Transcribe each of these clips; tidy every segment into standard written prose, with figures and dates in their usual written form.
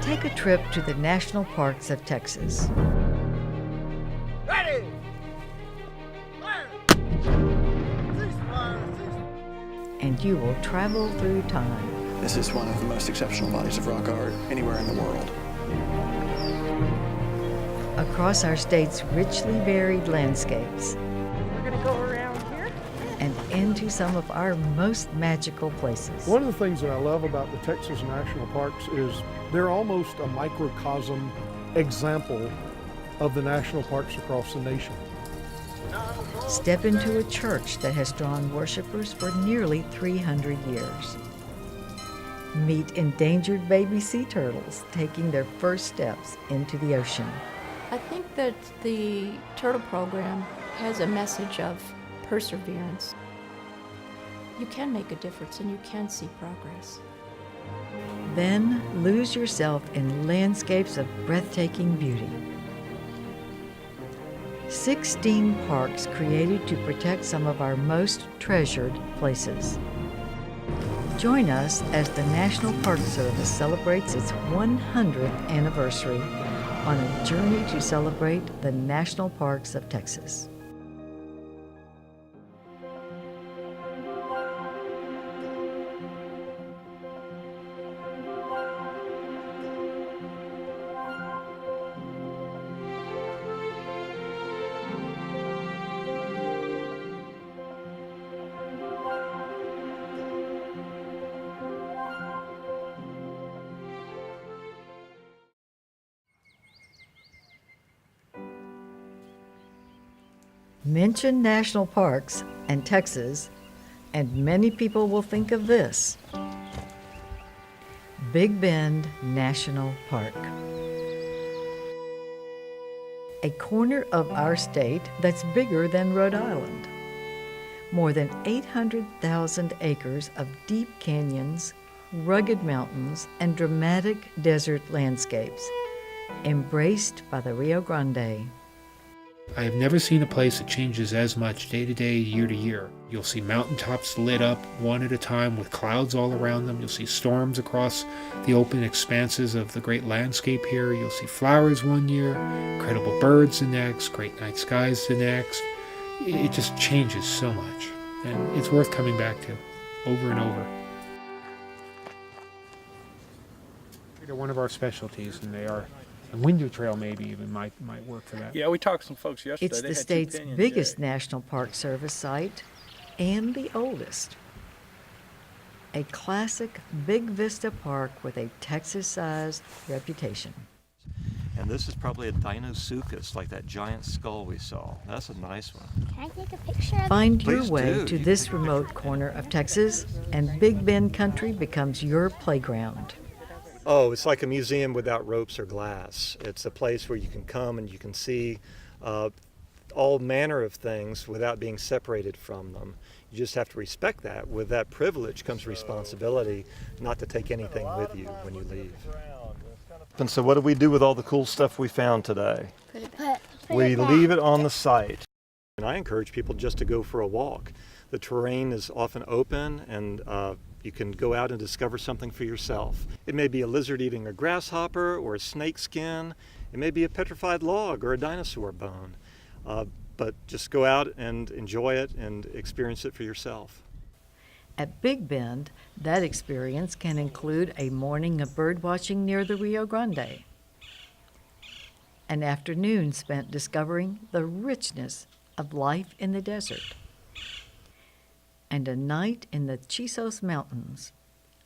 Take a trip to the national parks of Texas. Ready! And you will travel through time. This is one of the most exceptional bodies of rock art anywhere in the world. Across our state's richly varied landscapes. We're going to go around here. And into some of our most magical places. One of the things that I love about the Texas National Parks is they're almost a microcosm example of the national parks across the nation. Step into a church that has drawn worshipers for nearly 300 years. Meet endangered baby sea turtles taking their first steps into the ocean. I think that the Turtle Program has a message of perseverance. You can make a difference and you can see progress. Then lose yourself in landscapes of breathtaking beauty. 16 parks created to protect some of our most treasured places. Join us as the National Park Service celebrates its 100th anniversary on a journey to celebrate the national parks of Texas. Mention national parks and Texas, and many people will think of this: Big Bend National Park. A corner of our state that's bigger than Rhode Island. More than 800,000 acres of deep canyons, rugged mountains, and dramatic desert landscapes, embraced by the Rio Grande. I have never seen a place that changes as much day to day, year to year. You'll see mountaintops lit up one at a time with clouds all around them. You'll see storms across the open expanses of the great landscape here. You'll see flowers one year, incredible birds the next, great night skies the next. It just changes so much, and it's worth coming back to over and over. They're one of our specialties, and they are. A window trail maybe even might work for that. Yeah, we talked to some folks yesterday. It's They the had state's 2 opinions, biggest yeah. National Park Service site and the oldest. A classic Big Vista Park with a Texas-sized reputation. And this is probably a Deinosuchus, like that giant skull we saw. That's a nice one. Can I take a picture of Find your Please way do. to this remote corner of Texas, and Big Bend Country becomes your playground. Oh, it's like a museum without ropes or glass. It's a place where you can come and you can see all manner of things without being separated from them. You just have to respect that. With that privilege comes responsibility not to take anything with you when you leave. And so what do we do with all the cool stuff we found today? We leave it on the site. And I encourage people just to go for a walk. The terrain is often open, and you can go out and discover something for yourself. It may be a lizard eating a grasshopper or a snake skin. It may be a petrified log or a dinosaur bone. But just go out and enjoy it and experience it for yourself. At Big Bend, that experience can include a morning of bird watching near the Rio Grande, an afternoon spent discovering the richness of life in the desert, and a night in the Chisos Mountains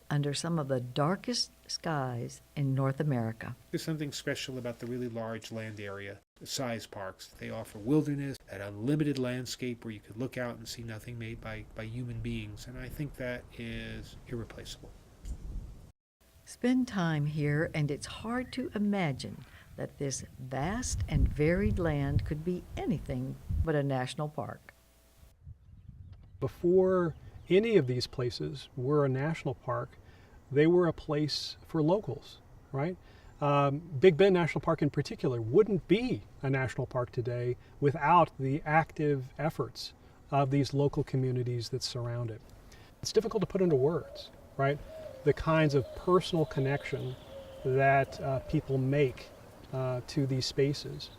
under some of the darkest skies in North America. There's something special about the really large land area, the size parks. They offer wilderness, an unlimited landscape where you could look out and see nothing made by human beings, and I think that is irreplaceable. Spend time here, and it's hard to imagine that this vast and varied land could be anything but a national park. Before any of these places were a national park, they were a place for locals, right? Big Bend National Park in particular wouldn't be a national park today without the active efforts of these local communities that surround it. It's difficult to put into words, right? The kinds of personal connection that people make to these spaces.